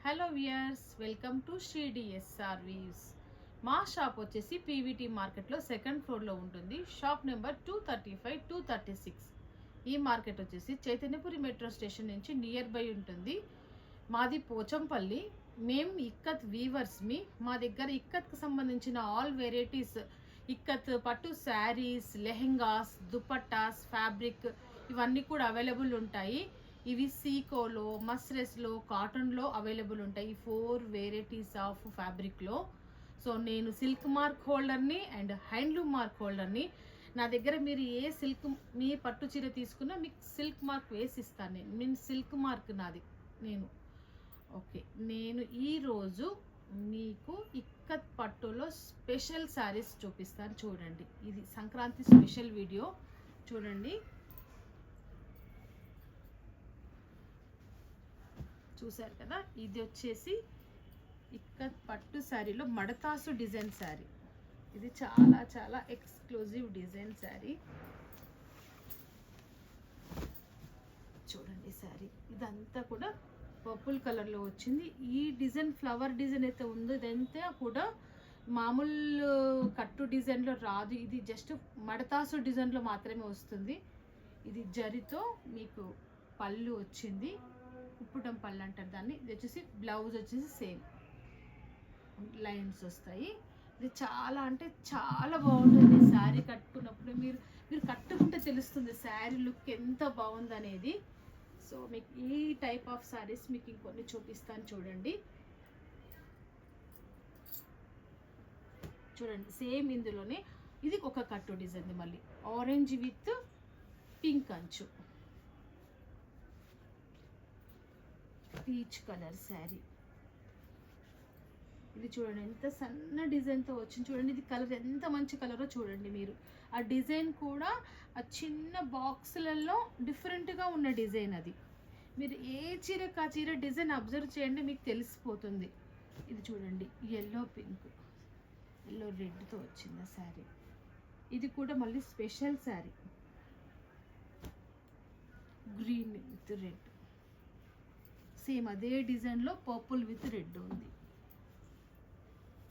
Hello viewers, welcome to Sri DSR weaves. మా shop వచ్చేసి PVT మార్కెట్లో సెకండ్ ఫ్లోర్లో ఉంటుంది. Shop number 235, 236. ఈ మార్కెట్ వచ్చేసి చైతన్యపురి మెట్రో స్టేషన్ నుంచి నియర్ బై ఉంటుంది. మాది పోచంపల్లి. మేము ఇక్కత్ వీవర్స్మి. మా దగ్గర ఇక్కత్కి సంబంధించిన ఆల్ వెరైటీస్, ఇక్కత్ పట్టు శారీస్, లెహెంగాస్, దుపట్టాస్, ఫ్యాబ్రిక్ ఇవన్నీ కూడా అవైలబుల్ ఉంటాయి. ఇవి సీకోలో, మస్రెస్లో, కాటన్లో అవైలబుల్ ఉంటాయి. 4 వెరైటీస్ ఆఫ్ ఫ్యాబ్రిక్లో. సో నేను సిల్క్ మార్క్ హోల్డర్ని అండ్ హ్యాండ్లూమ్ మార్క్ హోల్డర్ని. నా దగ్గర మీరు ఏ సిల్క్ మీ పట్టు చీర తీసుకున్నా మీకు సిల్క్ మార్క్ వేసి ఇస్తాను. నేను సిల్క్ మార్క్ నాది. నేను ఈరోజు మీకు ఇక్కత్ పట్టులో స్పెషల్ శారీస్ చూపిస్తాను. చూడండి, ఇది సంక్రాంతి స్పెషల్ వీడియో. చూడండి, చూసారు కదా, ఇది వచ్చేసి ఇక్కత్ పట్టు శారీలో మడతాసు డిజైన్ శారీ. ఇది చాలా చాలా ఎక్స్క్లూజివ్ డిజైన్ శారీ. చూడండి శారీ, ఇదంతా కూడా పర్పుల్ కలర్లో వచ్చింది. ఈ డిజైన్ ఫ్లవర్ డిజైన్ అయితే ఉందో ఇదంతా కూడా మామూలు కట్టు డిజైన్లో రాదు. ఇది జస్ట్ మడతాసు డిజైన్లో మాత్రమే వస్తుంది. ఇది జరితో మీకు పళ్ళు వచ్చింది, కుప్పటం పళ్ళు అంటారు దాన్ని. ఇది వచ్చేసి బ్లౌజ్ వచ్చేసి సేమ్ లైన్స్ వస్తాయి. ఇది చాలా అంటే చాలా బాగుంటుంది. శారీ కట్టుకున్నప్పుడు మీరు కట్టుకుంటే తెలుస్తుంది శారీ లుక్ ఎంత బాగుంది అనేది. సో మీకు ఈ టైప్ ఆఫ్ శారీస్ మీకు ఇంకొన్ని చూపిస్తాను. చూడండి సేమ్ ఇందులోనే ఇది ఒక కట్టు డిజైన్, మళ్ళీ ఆరెంజ్ విత్ పింక్ అంచు, పీచ్ కలర్ శారీ. ఇది చూడండి ఎంత సన్న డిజైన్తో వచ్చింది. చూడండి ఇది కలర్ ఎంత మంచి కలరో చూడండి మీరు. ఆ డిజైన్ కూడా ఆ చిన్న బాక్సులలో డిఫరెంట్గా ఉన్న డిజైన్. అది మీరు ఏ చీరకు ఆ చీర డిజైన్ అబ్జర్వ్ చేయండి, మీకు తెలిసిపోతుంది. ఇది చూడండి, ఎల్లో పింక్, ఎల్లో రెడ్తో వచ్చింది ఆ శారీ. ఇది కూడా మళ్ళీ special sari, green with red, same అదే డిజైన్లో పర్పుల్ విత్ రెడ్ ఉంది.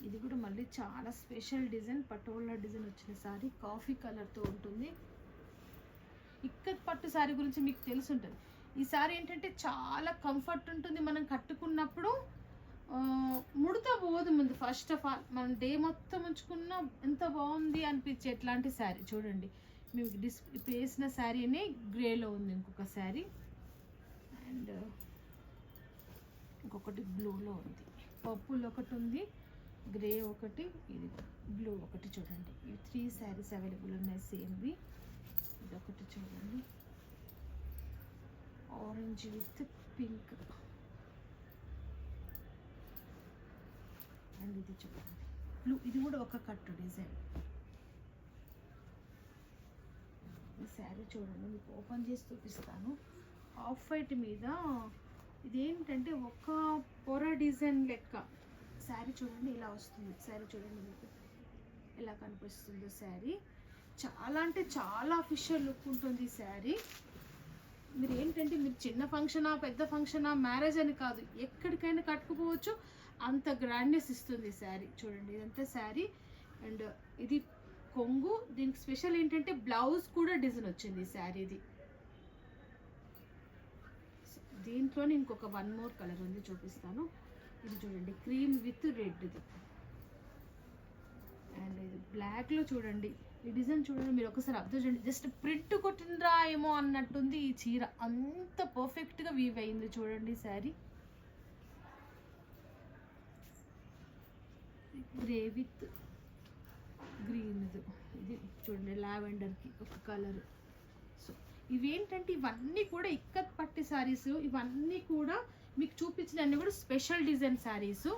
ఇది కూడా మళ్ళీ చాలా స్పెషల్ డిజైన్, పటోలా డిజైన్ వచ్చిన శారీ, కాఫీ కలర్తో ఉంటుంది. ఇక్కత్ పట్టు శారీ గురించి మీకు తెలిసి ఉంటుంది. ఈ శారీ ఏంటంటే చాలా కంఫర్ట్ ఉంటుంది. మనం కట్టుకున్నప్పుడు ముడత పోదు. ముందు ఫస్ట్ ఆఫ్ ఆల్ మనం డే మొత్తం ఉంచుకున్నా ఎంత బాగుంది అనిపించే ఎట్లాంటి శారీ. చూడండి, మీకు ఇప్పుడు వేసిన శారీనే గ్రేలో ఉంది ఇంకొక శారీ, అండ్ ఇంకొకటి బ్లూలో ఉంది, పర్పుల్ ఒకటి ఉంది, గ్రే ఒకటి, ఇది బ్లూ ఒకటి. చూడండి, ఈ 3 శారీస్ అవైలబుల్ ఉన్నాయి సేమ్వి. ఇది ఒకటి చూడండి, ఆరెంజ్ విత్ పింక్, అండ్ ఇది చూడండి బ్లూ. ఇది కూడా ఒక కట్టు డిజైన్. ఈ శారీ చూడండి, మీకు ఓపెన్ చేసి చూపిస్తాను. ఆఫ్ వైట్ మీద ఇదేంటంటే ఒక పొర డిజైన్ లెక్క శారీ. చూడండి ఇలా వస్తుంది శారీ. చూడండి మీకు ఎలా కనిపిస్తుందో శారీ. చాలా అంటే చాలా అఫీషియల్ లుక్ ఉంటుంది ఈ శారీ. మీరు ఏంటంటే మీరు చిన్న ఫంక్షనా పెద్ద ఫంక్షనా మ్యారేజ్ అని కాదు, ఎక్కడికైనా కట్టుకుపోవచ్చు, అంత గ్రాండ్నెస్ ఇస్తుంది ఈ శారీ. చూడండి ఇదంతా శారీ, అండ్ ఇది కొంగు. దీనికి స్పెషల్ ఏంటంటే బ్లౌజ్ కూడా డిజైన్ వచ్చింది ఈ శారీది. దీంట్లోనే ఇంకొక 1 మోర్ కలర్ ఉంది, చూపిస్తాను. ఇది చూడండి, క్రీమ్ విత్ రెడ్ది, అండ్ ఇది బ్లాక్లో. చూడండి ఈ డిజైన్ చూడండి, మీరు ఒకసారి అబ్జర్వ్ చేయండి. జస్ట్ ప్రింట్ కొట్టిండ్రా ఏమో అన్నట్టుంది ఈ చీర, అంత పర్ఫెక్ట్గా వీవ్ అయింది. చూడండి శారీ గ్రే విత్ గ్రీన్. ఇది చూడండి లావెండర్కి ఒక కలర్. సో ఇవేంటంటే ఇవన్నీ కూడా ఇక్కత్ పట్టి శారీస్. ఇవన్నీ కూడా మీకు చూపించినవన్నీ కూడా స్పెషల్ డిజైన్ శారీస్.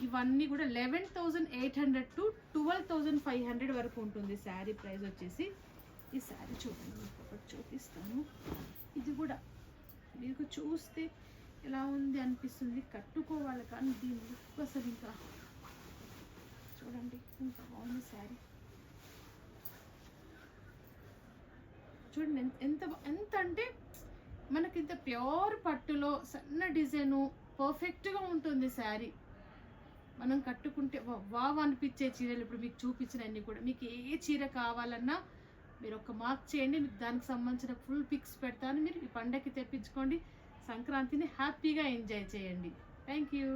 ఇవన్నీ కూడా 11,800 to 12,500 వరకు ఉంటుంది శారీ ప్రైస్ వచ్చేసి. ఈ శారీ చూడండి, మీకు ఒకటి చూపిస్తాను. ఇది కూడా మీకు చూస్తే ఎలా ఉంది అనిపిస్తుంది, కట్టుకోవాలి కానీ దీని లుక్ అసలు ఇంకా చూడండి ఇంకా బాగుంది శారీ. చూడండి ఎంత ఎంత అంటే మనకి ఇంత ప్యూర్ పట్టులో సన్న డిజైను, పర్ఫెక్ట్గా ఉంటుంది శారీ. మనం కట్టుకుంటే వావ్ అనిపించే చీరలు ఇప్పుడు మీకు చూపించినవన్నీ కూడా. మీకు ఏ చీర కావాలన్నా మీరు ఒక మార్క్ చేయండి, మీకు దానికి సంబంధించిన ఫుల్ పిక్స్ పెడతాను. మీరు ఈ పండగకి తెప్పించుకోండి, సంక్రాంతిని హ్యాపీగా ఎంజాయ్ చేయండి. Thank you.